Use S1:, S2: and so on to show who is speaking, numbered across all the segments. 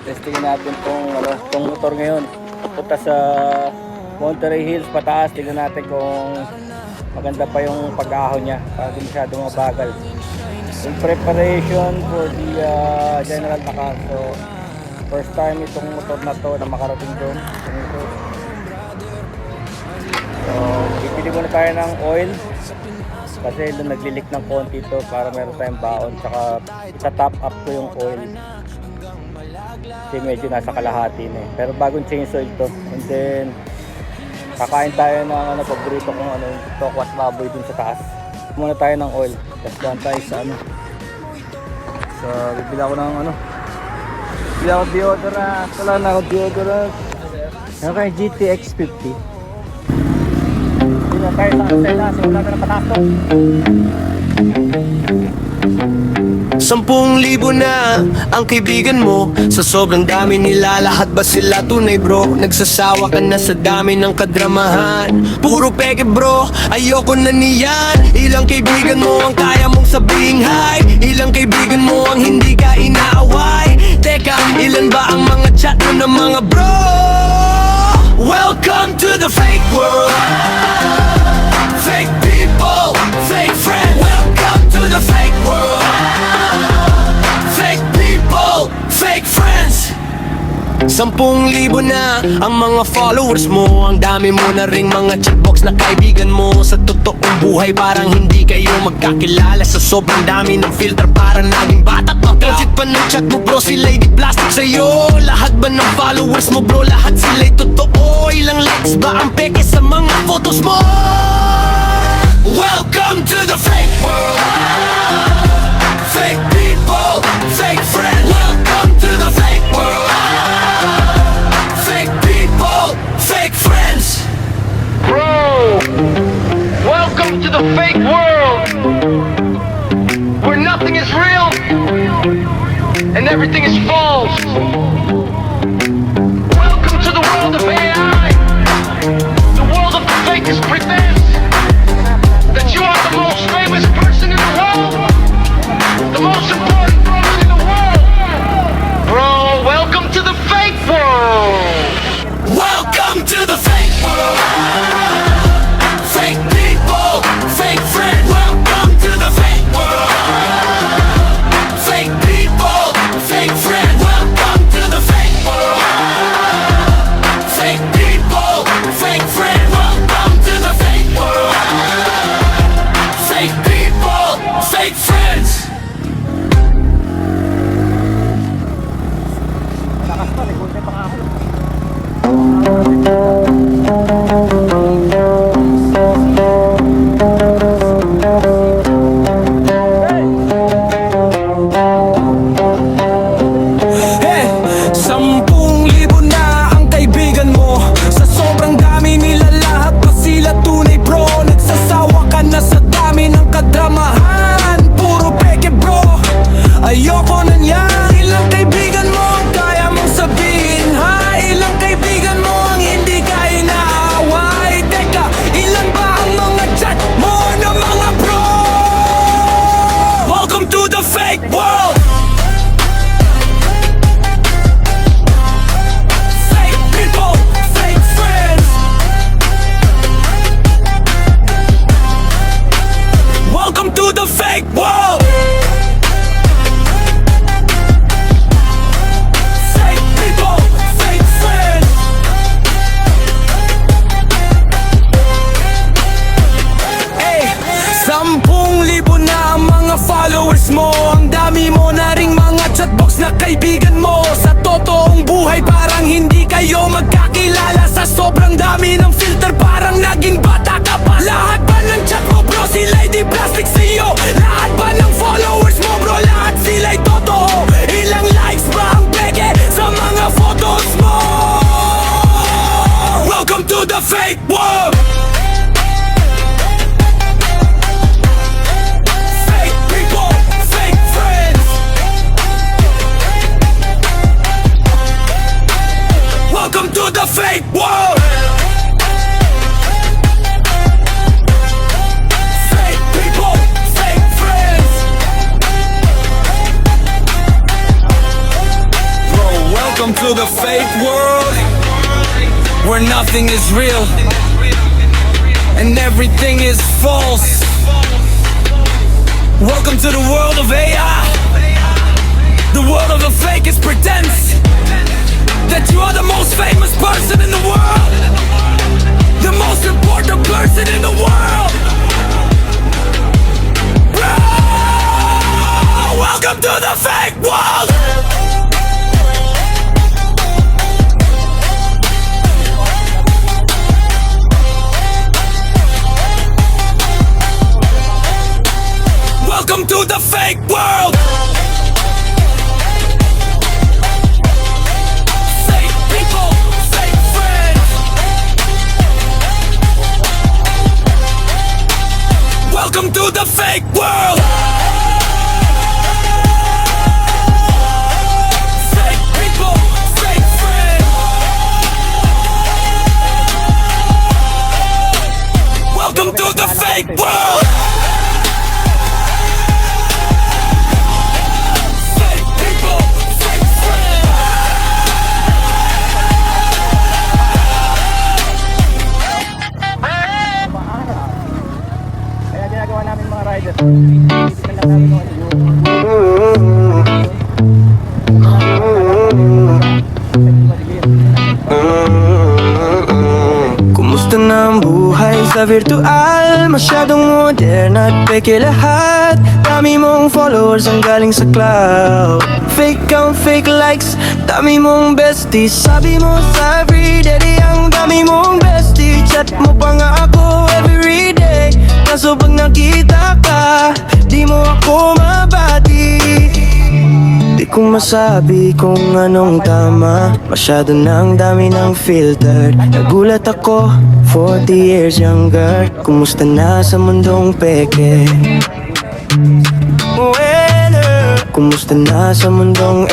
S1: Testingin natin tong motor ngayon. Punta sa Monterey Hills pataas. Tingnan natin kung maganda pa yung pag-ahon niya para di masyadong mabagal. In preparation for the general na car. So first time itong motor na to na makarating doon. So bibili muna tayo ng oil kasi doon naglilik ng konti to para meron tayong baon, tsaka ita-top up ko yung oil kasi medyo nasa kalahati na eh. Pero bagong change oil to. And then kakain tayo ng paborito kong yung tokwas baboy dun sa taas. Muna tayo ng oil, tapos doon tayo sa so bibili ako ng bibili ako deodorant. Wala na ako deodorant. Okay, GTX50. Bibili na tayo sa antena, simula na patasok.
S2: 10,000 na ang kaibigan mo. Sa sobrang dami nila, lahat ba sila tunay bro? Nagsasawa ka na sa dami ng kadramahan. Puro peke bro, ayoko na niyan. Ilang kaibigan mo ang kaya mong sabing hi? Ilang kaibigan mo ang hindi ka inaaway? Teka, ilan ba ang mga chat mo ng mga bro? Welcome to the fake world. Fake people, fake friends. Welcome to the fake world. Fake friends. 10,000 na ang mga followers mo. Ang dami mo na ring mga chatbox na kaibigan mo. Sa totoong buhay parang hindi kayo magkakilala. Sa sobrang dami ng filter parang naging bata to. Kahit pa ng chat mo bro, sila'y di plastic sa'yo. Lahat ba ng followers mo bro, lahat sila'y totoo? Ilang likes ba ang peke sa mga photos mo? Welcome to the fake world. Fake people, fake friends. Welcome to the fake world. Fake people, fake friends.
S3: Bro, welcome to the fake world, where nothing is real and everything is false. Welcome to the world of AI, the world of the fakest pretend that you are the most famous person in the world, the most important person in the world. Bro, welcome to the fake world.
S2: Welcome to the fake world. Fake people, fake friends. Welcome to the fake world. Fake people, fake friends. Welcome to the fake world. Fake people, fake friends. Welcome to the fake world. Fake people, fake friends.
S1: Lakas pa, nagpunta pa nga ako.
S2: Hey! 10,000 na ang kaibigan mo. Sa sobrang dami nila, lahat pa sila tunay bro. Nagsasawa ka na sa dami ng kadramahan. Puro peke bro, ayoko na niyan. Ilang kaibigan mo ang kaya mong sabihin hi? Ilang kaibigan mo ang hindi ka inaaway? Teka, ilan ba ang mga chat mo na mga bro? Welcome to the fake world. Fake people, fake friends. Welcome to the fake world. Fake people, fake friends. Hey, 10,000 na ang mga followers mo. Ang dami mo na ring mga chatbox na kaibigan mo. Sa totoong buhay parang hindi kayo magkakilala. Sa sobrang dami ng filter parang naging bata ka pa. Lahat ba ng chat mo bro, sila'y di plastic sa'yo? Lahat ba ng followers mo bro, lahat sila'y totoo? Ilang likes ba ang peke sa mga photos mo? Welcome to the fake world. Fake people, fake friends. Welcome to the fake world. Fake people, fake friends. Bro, welcome to the fake world where nothing is real and everything is false. Welcome to the world of AI, the world of the fakest pretense that you are the most famous person in the world, the most important person in the world. Bro, welcome to the fake world. Welcome to the fake world. Fake people, fake friends. Welcome to the fake world. Fake people, fake friends. Welcome to the fake world.
S1: Kaya ginagawa namin mga riders, titipan lang namin
S4: Kumusta na ang buhay sa virtual? Masyadong modern at peke lahat. Dami mong followers ang galing sa cloud. Fake count, fake likes, dami mong besties. Sabi mo sa everyday, ang dami mong bestie. Chat mo pa nga ako everyday, kaso pag nakita ka, di mo ako mabati. Di ko masabi kung anong tama, masyado nang dami ng filter. Nagulat ako, 40 years younger. Kumusta na sa mundong peke? Kumusta na sa mundong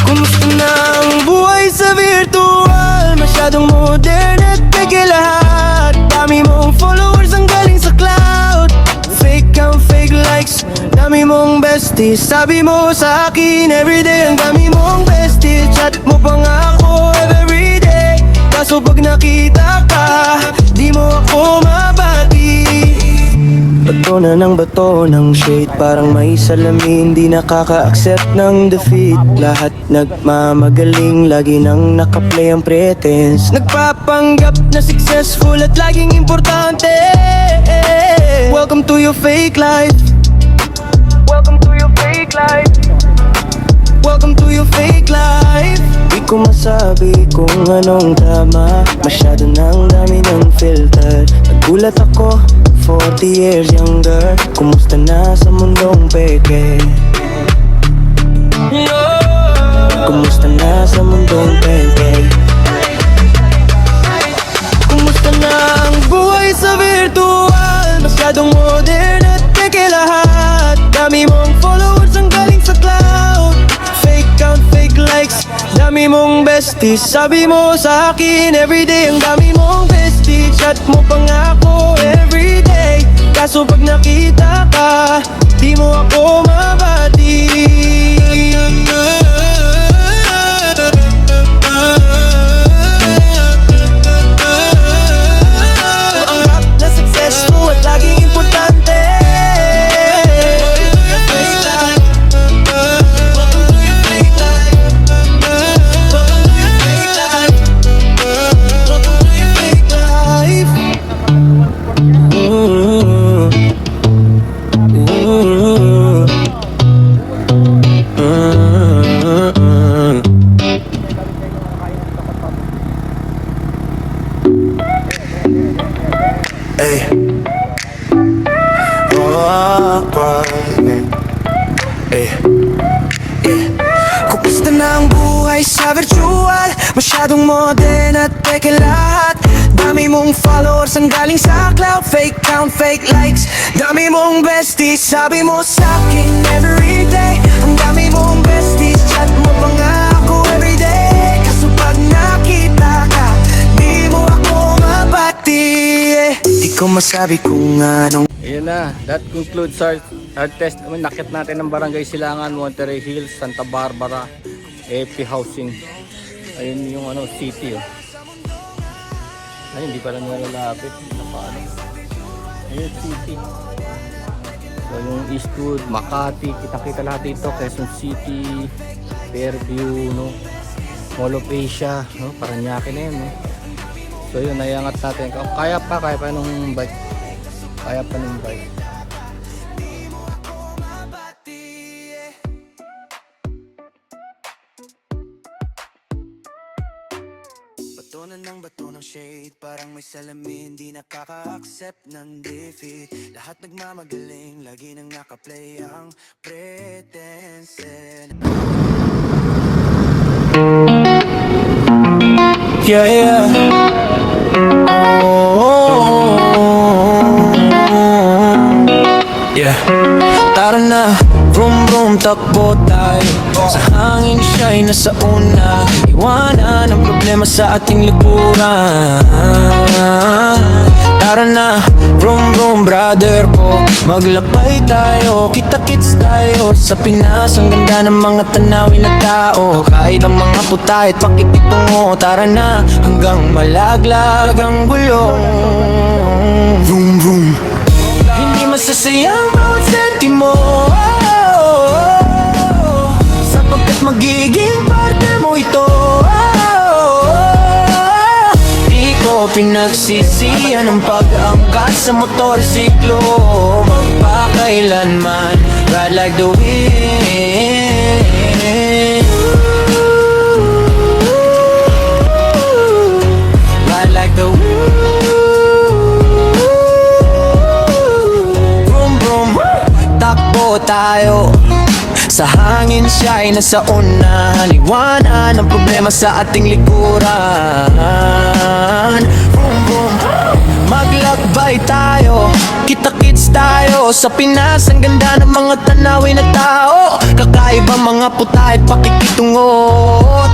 S4: Kumusta na ang buhay sa virtual? Masyadong modern at peke lahat. Dami mong followers ang galing sa cloud. Fake count, fake likes, dami mong besties. Sabi mo sa akin everyday, ang dami mong besties. Chat mo pa nga ako everyday, kaso pag nakita ka, di mo ako mabati. Bato na ng bato ng shade, parang may salamin, di nakaka-accept ng defeat. Lahat nagmamagaling, lagi nang nakaplay ang pretense. Nagpapanggap na successful at laging importante. Welcome to your fake life. Welcome to your fake life. Welcome to your fake life. Di ko masabi kung anong tama, masyado nang dami ng filter. Nagulat ako, 40 years younger. Kumusta na sa mundong peke? Kumusta na sa mundong peke? Kumusta na ang buhay sa virtual? Masyadong modern at peke lahat. Dami mong followers ang galing sa cloud. Fake count, fake likes, dami mong besties. Sabi mo sa akin everyday, ang dami mong besties. Chat mo pa nga ako everyday, kaso pag nakita ka, di mo ako mabati. Ang rap na successful at laging importante. Ay. Ay. Kumusta na ang buhay sa virtual? Masyadong modern at peke lahat. Dami mong followers ang galing sa cloud. Fake count, fake likes, dami mong besties. Sabi mo sa akin everyday, ang dami mong besties. Chat mo pa nga ako everyday, kaso pag nakita ka, di mo ako mabati. Di ko masabi kung anong.
S1: Ayun na, that concludes our Hard test, nakit natin ng Barangay Silangan, Monterey Hills, Santa Barbara, AP Housing. Ayun yung ano, city oh. Ay, hindi pala nilalapit. Paano? Ayun, city. So yung Eastwood, Makati, kita-kita lahat dito, Quezon City, Fairview, no? Mall of Asia, no? Paranaque na yun, no? So yun, naiangat natin. Kaya pa nung bike. Kaya pa nung bike.
S4: Bato ng shade, parang may salamin, di nakaka-accept ng defeat. Lahat nagmamagaling, lagi nang nakaplay ang pretense. Yeah, yeah. Yeah. Tara na, vroom vroom, takbo tayo. Sa hangin siya'y nasa una. Iwanan ang problema sa ating likuran. Tara na, vroom vroom, brother ko. Maglakbay tayo, kita-kits tayo. Sa Pinas, ang ganda ng mga tanawin na tao. Kahit ang mga putahit, pakikitungo. Tara na, hanggang malaglag ang gulong. Vroom vroom. Hindi masasayang bawat sentimo, sapagkat magiging parte mo ito. Di ko pinagsisihan ang pag-angkas sa motorsiklo. Magpakailanman, ride like the wind. Ride like the wind. Takbo tayo, sa hangin siya'y nasa unahan. Iwanan ang problema sa ating likuran. Boom, boom. Maglakbay tayo, kita-kits tayo. Sa Pinas, ang ganda ng mga tanawin na tao. Kakaiba mga putahit, pakikitungo.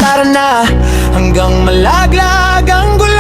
S4: Tara na, hanggang malaglag ang gulo.